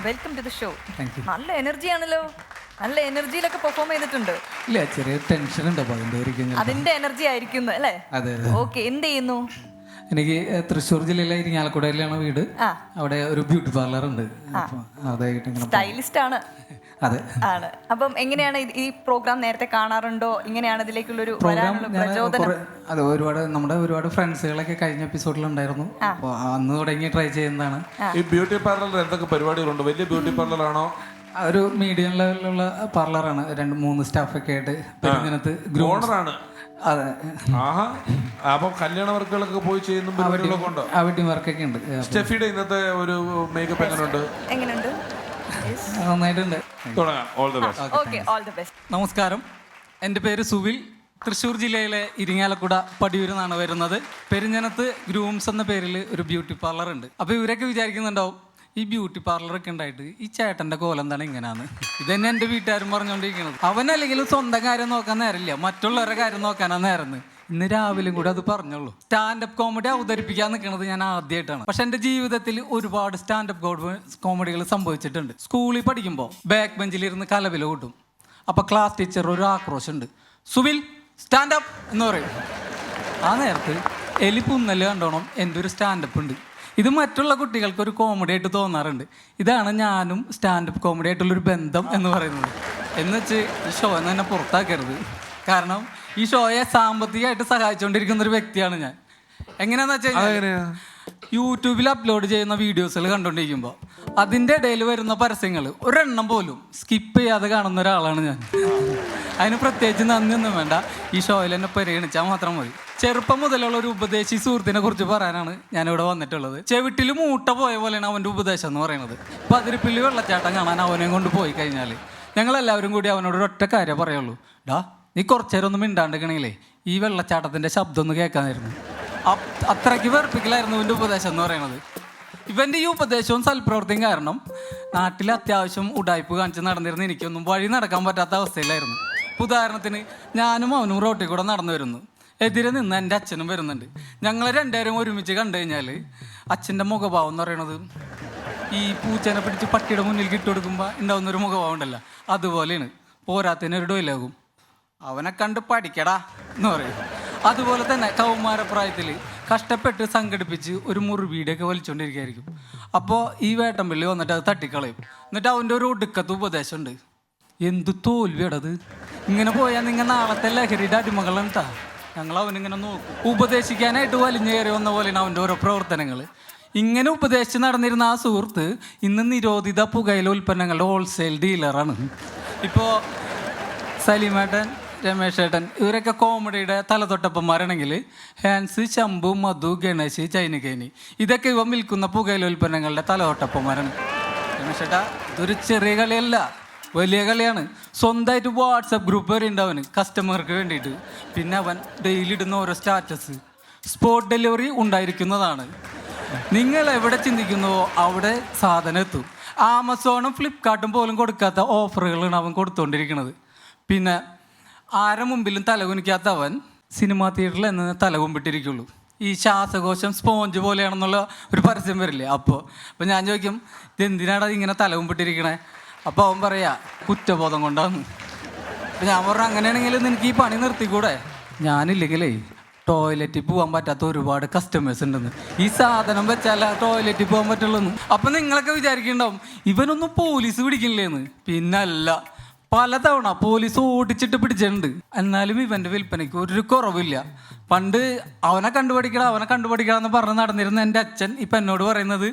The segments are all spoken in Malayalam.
Welcome to the show. നല്ല എനർജി ആണല്ലോ, നല്ല എനർജിയിലൊക്കെ പെർഫോം ചെയ്തിട്ടുണ്ട്. ഇല്ല, ചെറിയ ടെൻഷൻ ഉണ്ട്, അതിന്റെ എനർജി ആയിരിക്കും അല്ലേ? ഓക്കെ, എന്ത് ചെയ്യുന്നു? എനിക്ക് തൃശ്ശൂർ ജില്ലയിലെ ഇരിങ്ങാലക്കുടയിലാണ് വീട്. അവിടെ ഒരു ബ്യൂട്ടി പാർലർ ഉണ്ട്. സ്റ്റൈലിസ്റ്റ് ആണ്. അതെ ആണ്. അപ്പം എങ്ങനെയാണ് ഈ പ്രോഗ്രാം നേരത്തെ കാണാറുണ്ടോ? ഇങ്ങനെയാണ് ഇതിലേക്കുള്ളൊരു പ്രചോദനം? അതെ, ഒരുപാട് ഫ്രണ്ട്സുകളൊക്കെ കഴിഞ്ഞ എപ്പിസോഡിൽ ഉണ്ടായിരുന്നു. അപ്പോൾ അന്ന് തുടങ്ങി ട്രൈ ചെയ്യുന്നതാണ്. ഈ ബ്യൂട്ടി പാർലറിൽ എന്തൊക്കെ പരിപാടികളുണ്ട്? വലിയ ബ്യൂട്ടി പാർലറാണോ? ഒരു മീഡിയം ലെവലിലുള്ള പാർലറാണ്. 2-3 സ്റ്റാഫൊക്കെ ആയിട്ട് പെരുന്നിനത്ത് ഓണറാണ്. അതെ. ആഹാ. അപ്പൊ കല്യാണ വർക്കുകളൊക്കെ പോയി ചെയ്യുന്ന പരിപാടികളൊക്കെ ഉണ്ടോ? വെഡിങ് വർക്കൊക്കെ ഉണ്ട്. സ്റ്റെഫിയുടെ ഇന്നത്തെ ഒരു മേക്കപ്പ് എങ്ങനെയുണ്ട്? നന്നായിട്ടുണ്ട്. നമസ്കാരം, എൻ്റെ പേര് സുവിൽ. തൃശ്ശൂർ ജില്ലയിലെ ഇരിങ്ങാലക്കുട പടിയൂരിൽ നിന്നാണ് വരുന്നത്. പെരിഞ്ഞനത്ത് ഗ്രൂംസ് എന്ന പേരിൽ ഒരു ബ്യൂട്ടി പാർലർ ഉണ്ട്. അപ്പോൾ ഇവരൊക്കെ വിചാരിക്കുന്നുണ്ടാവും, ഈ ബ്യൂട്ടി പാർലറൊക്കെ ഉണ്ടായിട്ട് ഈ ചേട്ടൻ്റെ കോലം എന്താണ് ഇങ്ങനെയാണ്. ഇതന്നെ എൻ്റെ വീട്ടുകാരും പറഞ്ഞുകൊണ്ടിരിക്കുന്നത്. അവനല്ലെങ്കിലും സ്വന്തം കാര്യം നോക്കാൻ നേരമില്ല, മറ്റുള്ളവരുടെ കാര്യം നോക്കാനാണ് നേരം. ഇന്ന് രാവിലെ കൂടെ അത് പറഞ്ഞുള്ളൂ. സ്റ്റാൻഡപ്പ് കോമഡി അവതരിപ്പിക്കാൻ നിൽക്കുന്നത് ഞാൻ ആദ്യമായിട്ടാണ്. പക്ഷെ എൻ്റെ ജീവിതത്തിൽ ഒരുപാട് സ്റ്റാൻഡപ്പ് കോമഡികൾ സംഭവിച്ചിട്ടുണ്ട്. സ്കൂളിൽ പഠിക്കുമ്പോൾ ബാക്ക് ബെഞ്ചിലിരുന്ന് കലവില കൂട്ടും. അപ്പോൾ ക്ലാസ് ടീച്ചർ ഒരു ആക്രോശമുണ്ട്, സുവിൽ സ്റ്റാൻഡപ്പ് എന്ന് പറയും. ആ നേരത്ത് എലി പുന്നല് കണ്ടോണം എൻ്റെ ഒരു സ്റ്റാൻഡപ്പ് ഉണ്ട്. ഇത് മറ്റുള്ള കുട്ടികൾക്ക് ഒരു കോമഡി ആയിട്ട് തോന്നാറുണ്ട്. ഇതാണ് ഞാനും സ്റ്റാൻഡപ്പ് കോമഡി ആയിട്ടുള്ളൊരു ബന്ധം എന്ന് പറയുന്നത്. എന്നുവെച്ച് ഈ ഷോ തന്നെ പുറത്താക്കരുത്. കാരണം ഈ ഷോയെ സാമ്പത്തികമായിട്ട് സഹായിച്ചുകൊണ്ടിരിക്കുന്ന ഒരു വ്യക്തിയാണ് ഞാൻ. എങ്ങനെയാന്ന് വെച്ച് കഴിഞ്ഞാൽ യൂട്യൂബിൽ അപ്ലോഡ് ചെയ്യുന്ന വീഡിയോസുകൾ കണ്ടുകൊണ്ടിരിക്കുമ്പോൾ അതിൻ്റെ ഇടയിൽ വരുന്ന പരസ്യങ്ങൾ ഒരെണ്ണം പോലും സ്കിപ്പ് ചെയ്യാതെ കാണുന്ന ഒരാളാണ് ഞാൻ. അതിന് പ്രത്യേകിച്ച് നന്ദിയൊന്നും വേണ്ട, ഈ ഷോയിൽ എന്നെ പരിഗണിച്ചാൽ മാത്രം മതി. ചെറുപ്പം മുതലുള്ള ഒരു ഉപദേശി സുഹൃത്തിനെ കുറിച്ച് പറയാനാണ് ഞാനിവിടെ വന്നിട്ടുള്ളത്. ചെവിട്ടിൽ മൂട്ട പോയ പോലെയാണ് അവൻ്റെ ഉപദേശം എന്ന് പറയുന്നത്. പതിരിപ്പിള്ളി വെള്ളച്ചാട്ടം കാണാൻ അവനെയും കൊണ്ട് പോയി കഴിഞ്ഞാൽ ഞങ്ങളെല്ലാവരും കൂടി അവനോട് ഒരൊറ്റ കാര്യം പറയുള്ളൂ, ഡാ നീ കുറച്ചേരം ഒന്നും മിണ്ടാണ്ടിക്കണെങ്കിലേ ഈ വെള്ളച്ചാട്ടത്തിൻ്റെ ശബ്ദം ഒന്ന് കേൾക്കാനായിരുന്നു. അത്രയ്ക്ക് വെറുപ്പിക്കലായിരുന്നു ഇവൻ്റെ ഉപദേശം എന്ന് പറയുന്നത്. ഇവൻ്റെ ഈ ഉപദേശവും സൽപ്രവർത്തിയും കാരണം നാട്ടിൽ അത്യാവശ്യം ഉടായ്പ് കാണിച്ച് നടന്നിരുന്ന എനിക്കൊന്നും വഴി നടക്കാൻ പറ്റാത്ത അവസ്ഥയിലായിരുന്നു. ഉദാഹരണത്തിന് ഞാനും അവനും റോട്ടിൽ കൂടെ നടന്നു വരുന്നു. എതിരെ നിന്ന് എൻ്റെ അച്ഛനും വരുന്നുണ്ട്. ഞങ്ങൾ രണ്ടുപേരും ഒരുമിച്ച് കണ്ടു കഴിഞ്ഞാൽ അച്ഛൻ്റെ മുഖഭാവം എന്ന് പറയുന്നത് ഈ പൂച്ചേനെ പിടിച്ച് പട്ടിയുടെ മുന്നിൽ കിട്ടുകൊടുക്കുമ്പോൾ ഉണ്ടാവുന്നൊരു മുഖഭാവം ഉണ്ടല്ലോ, അതുപോലെയാണ്. പോരാത്തതിനൊരു ഡോയിലാകും, അവനെ കണ്ട് പഠിക്കടാ എന്ന് പറയും. അതുപോലെ തന്നെ കൗമാരപ്രായത്തിൽ കഷ്ടപ്പെട്ട് സംഘടിപ്പിച്ച് ഒരു മുറിവീടൊക്കെ വലിച്ചുകൊണ്ടിരിക്കുകയായിരിക്കും. അപ്പോൾ ഈ വേട്ടമ്പള്ളി വന്നിട്ട് അത് തട്ടിക്കളയും. എന്നിട്ട് അവൻ്റെ ഒരു ഒടുക്കത്തെ ഉപദേശമുണ്ട്, എന്തു തോൽവിയടത്, ഇങ്ങനെ പോയാൽ നിങ്ങൾ നാളത്തെ ലഹരിയുടെ അടിമകളാണ് കേട്ടാ. ഞങ്ങൾ അവനിങ്ങനെ നോക്കും. ഉപദേശിക്കാനായിട്ട് വലിഞ്ഞു കയറി വന്ന പോലെയാണ് അവൻ്റെ ഓരോ പ്രവർത്തനങ്ങൾ. ഇങ്ങനെ ഉപദേശിച്ച് നടന്നിരുന്ന ആ സുഹൃത്ത് ഇന്ന് നിരോധിത പുകയില ഉൽപ്പന്നങ്ങളുടെ ഹോൾസെയിൽ ഡീലറാണ്. ഇപ്പോൾ സലീമേട്ടൻ, രമേശ് ഏട്ടൻ ഇവരൊക്കെ കോമഡിയുടെ തലതൊട്ടപ്പന്മാരാണെങ്കിൽ ഹാൻസ്, ശംഭു, മധു, ഗണേശ്, ചൈനികേനി ഇതൊക്കെ ഇവ വിൽക്കുന്ന പുകയില ഉൽപ്പന്നങ്ങളുടെ തലതൊട്ടപ്പന്മാരാണ്. രമേശ് ഏട്ടാ, ഇതൊരു ചെറിയ കളിയല്ല, വലിയ കളിയാണ്. സ്വന്തമായിട്ട് വാട്സപ്പ് ഗ്രൂപ്പ് വരെ ഉണ്ട് അവന് കസ്റ്റമർക്ക് വേണ്ടിയിട്ട്. പിന്നെ അവൻ ഡെയിലി ഇടുന്ന ഓരോ സ്റ്റാറ്റസ് സ്പോട്ട് ഡെലിവറി ഉണ്ടായിരിക്കുന്നതാണ്. നിങ്ങൾ എവിടെ ചിന്തിക്കുന്നുവോ അവിടെ സാധനം എത്തും. ആമസോണും ഫ്ലിപ്കാർട്ടും പോലും കൊടുക്കാത്ത ഓഫറുകളാണ് അവൻ കൊടുത്തുകൊണ്ടിരിക്കുന്നത്. പിന്നെ ആരെ മുമ്പിലും തലകുനിക്കാത്ത അവൻ സിനിമാ തിയേറ്ററിൽ എന്ന് തലകുമ്പിട്ടിരിക്കുള്ളൂ. ഈ ശ്വാസകോശം സ്പോഞ്ച് പോലെയാണെന്നുള്ള ഒരു പരസ്യം വരില്ലേ, അപ്പോൾ ഞാൻ ചോദിക്കും, ഇതെന്തിനാണ് ഇങ്ങനെ തലകുമ്പിട്ടിരിക്കണേ? അപ്പോൾ അവൻ പറയാ കുറ്റബോധം കൊണ്ടാന്ന്. അപ്പം ഞാൻ പറഞ്ഞു, അങ്ങനെയാണെങ്കിൽ നിനക്ക് ഈ പണി നിർത്തിക്കൂടെ? ഞാനില്ലെങ്കിലേ ടോയ്ലറ്റിൽ പോകാൻ പറ്റാത്ത ഒരുപാട് കസ്റ്റമേഴ്സ് ഉണ്ടെന്ന്, ഈ സാധനം വെച്ചാൽ ടോയ്ലറ്റിൽ പോകാൻ പറ്റുള്ളൂ. അപ്പം നിങ്ങളൊക്കെ വിചാരിക്കുന്നുണ്ടാവും ഇവനൊന്നും പോലീസ് പിടിക്കില്ലേന്ന്. പിന്നല്ല, പലതവണ പോലീസ് ഓടിച്ചിട്ട് പിടിച്ചിട്ടുണ്ട്. എന്നാലും ഇവൻ്റെ വിൽപ്പനയ്ക്ക് ഒരു കുറവില്ല. പണ്ട് അവനെ കണ്ടുപിടിക്കണം എന്ന് പറഞ്ഞ് നടന്നിരുന്ന എൻ്റെ അച്ഛൻ ഇപ്പം എന്നോട് പറയുന്നത്,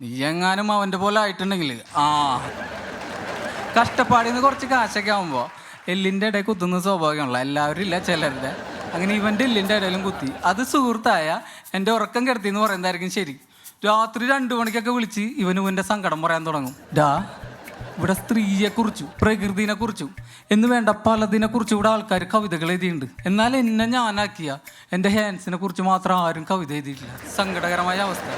നീ എങ്ങാനും അവൻ്റെ പോലെ ആയിട്ടുണ്ടെങ്കിൽ കഷ്ടപ്പാടിന്ന് കുറച്ച് കാശൊക്കെ ആകുമ്പോൾ എല്ലിൻ്റെ ഇടയിൽ കുത്തുന്ന സ്വാഭാവികമാണല്ലോ, എല്ലാവരും ഇല്ല, ചിലരുടെ. അങ്ങനെ ഇവൻ്റെ എല്ലിൻ്റെ ഇടയിലും കുത്തി. അത് സുഹൃത്തായ എൻ്റെ ഉറക്കം കിടത്തി എന്ന് പറയുന്നതായിരിക്കും ശരി. രാത്രി 2 മണിക്കൊക്കെ വിളിച്ച് ഇവൻ്റെ സങ്കടം പറയാൻ തുടങ്ങും. ഇവിടെ സ്ത്രീയെക്കുറിച്ചും പ്രകൃതിനെക്കുറിച്ചും എന്ന് വേണ്ട പലതിനെക്കുറിച്ചും ഇവിടെ ആൾക്കാർ കവിതകൾ എഴുതിയിട്ടുണ്ട്. എന്നാൽ എന്നെ ഞാനാക്കിയ എൻ്റെ ഹാൻസിനെ കുറിച്ച് മാത്രം ആരും കവിത എഴുതിയിട്ടില്ല. സങ്കടകരമായ അവസ്ഥ.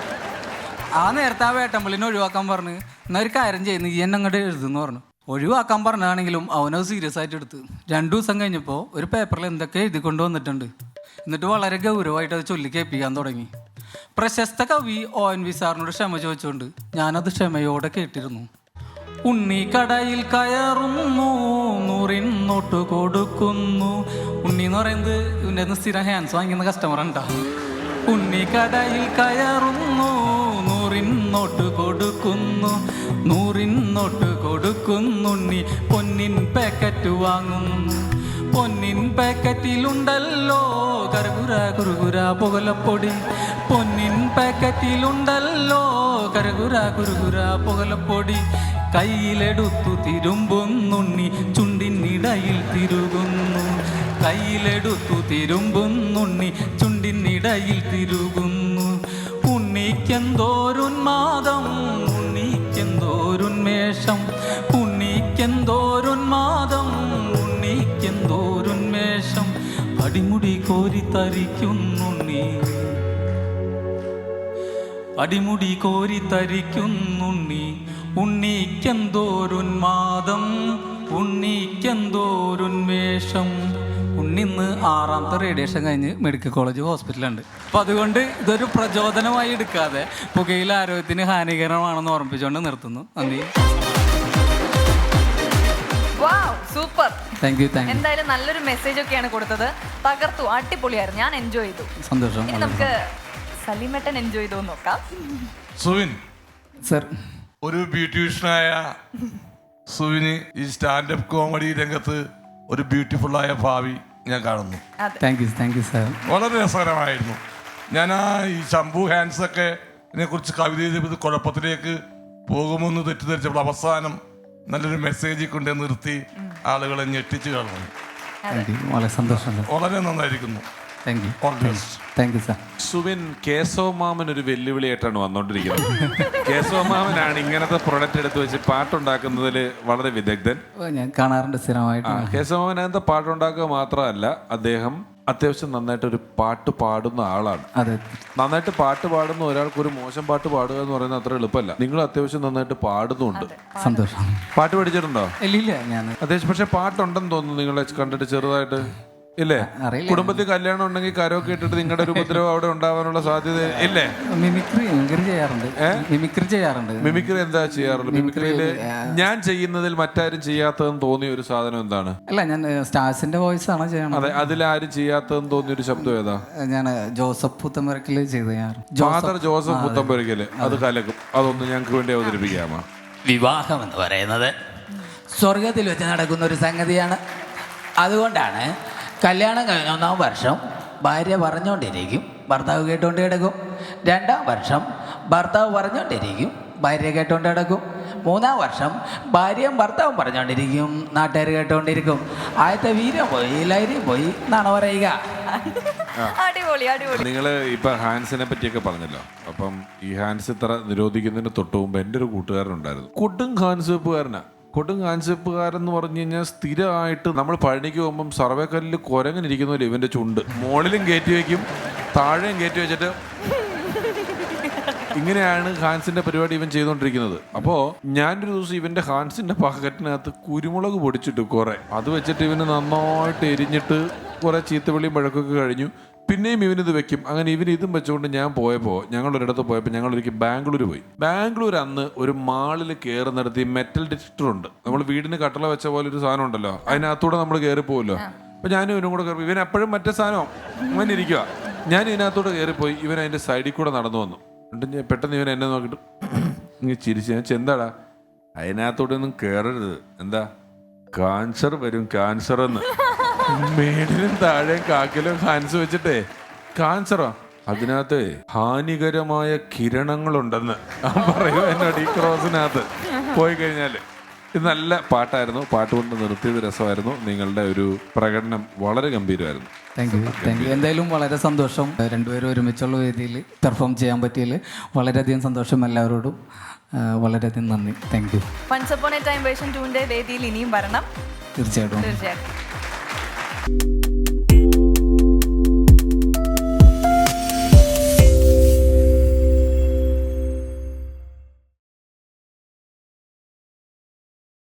ആ നേരത്തെ ആ വേട്ടമ്പള്ളിനെ ഒഴിവാക്കാൻ പറഞ്ഞ്, എന്നാൽ ഒരു കാര്യം ചെയ്യുന്നു, ഈ എന്നെ അങ്ങോട്ട് എഴുതുമെന്ന് പറഞ്ഞു. ഒഴിവാക്കാൻ പറഞ്ഞതാണെങ്കിലും അവനത് സീരിയസ് ആയിട്ട് എടുത്ത്. 2 ദിവസം കഴിഞ്ഞപ്പോൾ ഒരു പേപ്പറിൽ എന്തൊക്കെ എഴുതി കൊണ്ട് വന്നിട്ടുണ്ട്. എന്നിട്ട് വളരെ ഗൗരവമായിട്ട് അത് ചൊല്ലി കേൾപ്പിക്കാൻ തുടങ്ങി. പ്രശസ്ത കവി ONV സാറിനോട് ക്ഷമ ചോദിച്ചുകൊണ്ട് ഞാനത് ക്ഷമയോടെ കേട്ടിരുന്നു. ഉണ്ണി കടയിൽ കയറുന്നു, 100 നോട്ട് കൊടുക്കുന്നു. ഉണ്ണി എന്ന് പറയുന്നത് ഇവൻ്റെ സ്ഥിരം ഹാൻഡ്സ് വാങ്ങിക്കുന്ന കസ്റ്റമർ ഉണ്ടാവും. ഉണ്ണി കടയിൽ കയറുന്നു, 100 നോട്ട് കൊടുക്കുന്നു. 100 നോട്ട് കൊടുക്കുന്നുണ്ണി പൊന്നിൻ പാക്കറ്റ് വാങ്ങുന്നു. പൊന്നിൻ പാക്കറ്റിലുണ്ടല്ലോ കരകുര കുറുകുര പുകലപ്പൊടി. പൊന്നിൻ പാക്കറ്റിലുണ്ടല്ലോ കരകുര കുറുകുര പുകലപ്പൊടി. കയ്യിലെടുത്തു തിരുമ്പുന്നുണ്ണി ചുണ്ടിനിടയിൽ തിരുകുന്നു. കയ്യിലെടുത്തു തിരുമ്പുന്നുണ്ണി ചുണ്ടിനിടയിൽ തിരുകുന്നു. ഉണ്ണിക്കെന്തോരുന്മാദം, ഉണ്ണിക്കെന്തോരുന്മേഷം. ഉണ്ണിക്കെന്തോരുന്മാദം, ഉണ്ണിക്കെന്തോരുന്മേഷം. അടിമുടി കോരിത്തരിക്കുന്നുണ്ണി, അടിമുടി കോരിത്തരിക്കുന്നുണ്ണി. ഉണ്ണിക്കെന്തോരുന്മാദം, ഉണ്ണിക്കെന്തോരുന്മേഷം. ഉണ്ണിന്ന് 6ാമത്തെ റേഡിയേഷൻ കഴിഞ്ഞ് മെഡിക്കൽ കോളേജ് ഹോസ്പിറ്റലുണ്ട്. അപ്പം അതുകൊണ്ട് ഇതൊരു പ്രചോദനമായി എടുക്കാതെ പുകയില ആരോഗ്യത്തിന് ഹാനികരമാണെന്ന് ഓർമ്മിപ്പിച്ചുകൊണ്ട് നിർത്തുന്നു. നന്ദി. സൂപ്പർ. Thank you. എന്തായാലും നല്ലൊരു മെസ്സേജ് ഒക്കെയാണ് കൊടുത്തത്. തകർത്തു, അടിപൊളിയായിരുന്നു. ഞാൻ എൻജോയ് ചെയ്തു. സന്തോഷം. ഇനി നമുക്ക് സലീമേട്ടൻ എൻജോയ് ചെയ്തു നോക്കാം. സുവിൻ സർ, ഒരു ബ്യൂട്ടീഷ്യനായ സുവിന് ഈ സ്റ്റാൻഡപ്പ് കോമഡി രംഗത്ത് ഒരു ബ്യൂട്ടിഫുള്ളായ ഭാവി ഞാൻ കാണുന്നു. Thank you sir. വളരെ രസകരമായിരുന്നു. ഞാൻ ഈ ശംഭു ഹാൻസ് ഒക്കെ ഇതിനെക്കുറിച്ച് കവിത എഴുതിയത് കുഴപ്പത്തിലേക്ക് പോകുമെന്ന് തെറ്റിദ്ധരിച്ചപ്പോൾ അവസാനം നല്ലൊരു മെസ്സേജ് കൊണ്ട് നിർത്തി ആളുകളെ ഞെട്ടിച്ച് കളഞ്ഞു. വളരെ സന്തോഷം. വളരെ നന്നായിരിക്കുന്നു. Thank you sir. Suvin, Keshava മാമൻ ഒരു വെല്ലുവിളിയായിട്ടാണ് വന്നുകൊണ്ടിരിക്കുന്നത്. കേശവ മാമനാണ് ഇങ്ങനത്തെ പ്രൊഡക്റ്റ് എടുത്ത് വെച്ച് പാട്ടുണ്ടാക്കുന്നതിൽ വളരെ വിദഗ്ധൻ. ഞാൻ കാണാറുണ്ട് സ്ഥിരമായിട്ട്. കേശവ മാമൻ അങ്ങനത്തെ പാട്ടുണ്ടാക്കുക മാത്രമല്ല, അദ്ദേഹം അത്യാവശ്യം നന്നായിട്ട് ഒരു പാട്ട് പാടുന്ന ആളാണ്. അതെ, നന്നായിട്ട് പാട്ട് പാടുന്ന ഒരാൾക്ക് ഒരു മോശം പാട്ട് പാടുക എന്ന് പറയുന്നത് അത്ര എളുപ്പമല്ല. നിങ്ങൾ അത്യാവശ്യം നന്നായിട്ട് പാടുന്നുണ്ട്. സന്തോഷം. പാട്ട് പഠിച്ചിട്ടുണ്ടോ? ഇല്ല, ഞാൻ അത്യാവശ്യം. പക്ഷെ പാട്ടുണ്ടെന്ന് തോന്നുന്നു നിങ്ങളെ കണ്ടിട്ട് ചെറുതായിട്ട്, ഇല്ലേ? കുടുംബത്തിൽ കല്യാണം ഉണ്ടെങ്കിൽ കരോക്കെ ഇട്ടിട്ട് നിങ്ങളുടെ ഒരു ഉപദ്രവം അവിടെ ഉണ്ടാവാനുള്ള സാധ്യത ഇല്ലേ? മിമിക്രി ചെയ്യാറുണ്ട്. മിമിക്രി എന്താ ചെയ്യാറുള്ളത്? മിമിക്രിയില് ഞാൻ ചെയ്യുന്നതിൽ മറ്റാരും ചെയ്യാത്തതെന്ന് തോന്നിയ ഒരു സാധനം എന്താണ്? അല്ല, ഞാൻ സ്റ്റാർസിന്റെ വോയിസ് ആണ് ചെയ്യണത്. അതെ, അതിലാരും ചെയ്യാത്തതെന്ന് തോന്നിയ ഒരു ശബ്ദം ഏതാ? ഞാൻ ജോസഫ് പുത്തമ്പരക്കല് ചെയ്ത് ഫാദർ ജോസഫ് പുത്തമ്പരക്കല്. അത് കലക്കും. അതൊന്ന് ഞങ്ങൾക്ക് വേണ്ടി അവതരിപ്പിക്കാമോ? വിവാഹം എന്ന് പറയുന്നത് സ്വർഗത്തിൽ വെച്ച് നടക്കുന്ന ഒരു സംഗതിയാണ്. അതുകൊണ്ടാണ് കല്യാണം കഴിഞ്ഞ 1-ാം വർഷം ഭാര്യ പറഞ്ഞുകൊണ്ടിരിക്കും, ഭർത്താവ് കേട്ടുകൊണ്ട് കിടക്കും. 2-ാം വർഷം ഭർത്താവ് പറഞ്ഞുകൊണ്ടിരിക്കും, ഭാര്യ കേട്ടുകൊണ്ട് കിടക്കും. 3-ാം വർഷം ഭാര്യയും ഭർത്താവും പറഞ്ഞുകൊണ്ടിരിക്കും, നാട്ടുകാർ കേട്ടുകൊണ്ടിരിക്കും. ആദ്യത്തെ വീര്യം പോയി, ലൈര്യം പോയി എന്നാണ് പറയുക. അടിപൊളി. നിങ്ങൾ ഇപ്പൊ ഹാൻസിനെ പറ്റിയൊക്കെ പറഞ്ഞല്ലോ. അപ്പം ഈ ഹാൻസ് ഇത്ര നിരോധിക്കുന്നതിന് തൊട്ട് മുമ്പ് എൻ്റെ ഒരു കൂട്ടുകാരനുണ്ടായിരുന്നു. കൊടും ഹാൻസ് വെപ്പുകാരനാ. കൊടും കാൻസെപ്പുകാരെന്ന് പറഞ്ഞു കഴിഞ്ഞാൽ സ്ഥിരമായിട്ട് നമ്മൾ പഴനിക്ക് പോകുമ്പം സർവേക്കല്ലിൽ കുരങ്ങനിരിക്കുന്നല്ലോ ഇവന്റെ ചുണ്ട്. മുകളിലും കയറ്റി വയ്ക്കും, താഴെയും കയറ്റി വെച്ചിട്ട് ഇങ്ങനെയാണ് ഹാൻസിന്റെ പരിപാടി ഇവൻ ചെയ്തുകൊണ്ടിരിക്കുന്നത്. അപ്പോൾ ഞാനൊരു ദിവസം ഇവന്റെ ഹാൻസിന്റെ പാക്കറ്റിനകത്ത് കുരുമുളക് പൊടിച്ചിട്ട് കുറെ അത് വെച്ചിട്ട് ഇവന് നന്നായിട്ട് എരിഞ്ഞിട്ട് കുറെ ചീത്തവിളിയും പഴക്കൊക്കെ കഴിഞ്ഞു. പിന്നെയും ഇവനിത് വെക്കും. അങ്ങനെ ഇവന് ഇതും വെച്ചുകൊണ്ട് ഞാൻ ഞങ്ങളൊരിടത്ത് പോയപ്പോൾ ഞങ്ങളൊരിക്കൽ ബാംഗ്ലൂർ പോയി. ബാംഗ്ലൂർ അന്ന് ഒരു മാളിൽ കയറുന്നിടത്ത് ഈ മെറ്റൽ ഡിറ്റക്ടർ ഉണ്ട്. നമ്മൾ വീടിന് കട്ടള വെച്ച പോലെ ഒരു സാധനം ഉണ്ടല്ലോ, അതിനകത്തൂടെ നമ്മൾ കയറി പോകുമല്ലോ. അപ്പൊ ഞാനും ഇവനും കൂടെ കയറി. ഇവൻ എപ്പോഴും മറ്റേ സാധനം ഇവൻ ഇരിക്കുക. ഞാൻ ഇതിനകത്തൂടെ കയറിപ്പോയി. ഇവൻ അതിന്റെ സൈഡിൽ കൂടെ നടന്നു വന്നു. എന്നിട്ട് പെട്ടെന്ന് ഇവൻ എന്നെ നോക്കിയിട്ട് ഇങ്ങനെ ചിരിച്ചു. ഞാൻ ചെന്താടാ? അതിനകത്തൂടെ ഒന്നും കയറരുത്. എന്താ? ക്യാൻസർ വരും, ക്യാൻസർ എന്ന്. മേടിലും താഴെയും കാക്കിലും ഹാൻസ് വെച്ചിട്ടേ ക്യാൻസറോ? അതിനകത്ത് ഹാനികരമായ കിരണങ്ങളുണ്ടെന്ന് പറയൂ എന്നോട്. ഈ ക്രോസിനകത്ത് പോയി കഴിഞ്ഞാല്. ഇത് നല്ല പാട്ടായിരുന്നു. പാട്ട് കൊണ്ട് നിർത്തിയത് രസമായിരുന്നു. നിങ്ങളുടെ ഒരു പ്രകടനം വളരെ ഗംഭീരമായിരുന്നു. Thank you. എന്തായാലും വളരെ സന്തോഷം. രണ്ടുപേരും ഒരുമിച്ചുള്ള വേദിയിൽ പെർഫോം ചെയ്യാൻ പറ്റിയതിൽ വളരെയധികം സന്തോഷം. എല്ലാവരോടും വളരെയധികം നന്ദി. Thank you. Once upon a time version 2ന്റെ വേദിയിൽ ഇനിയും വരണം. തീർച്ചയായിട്ടും.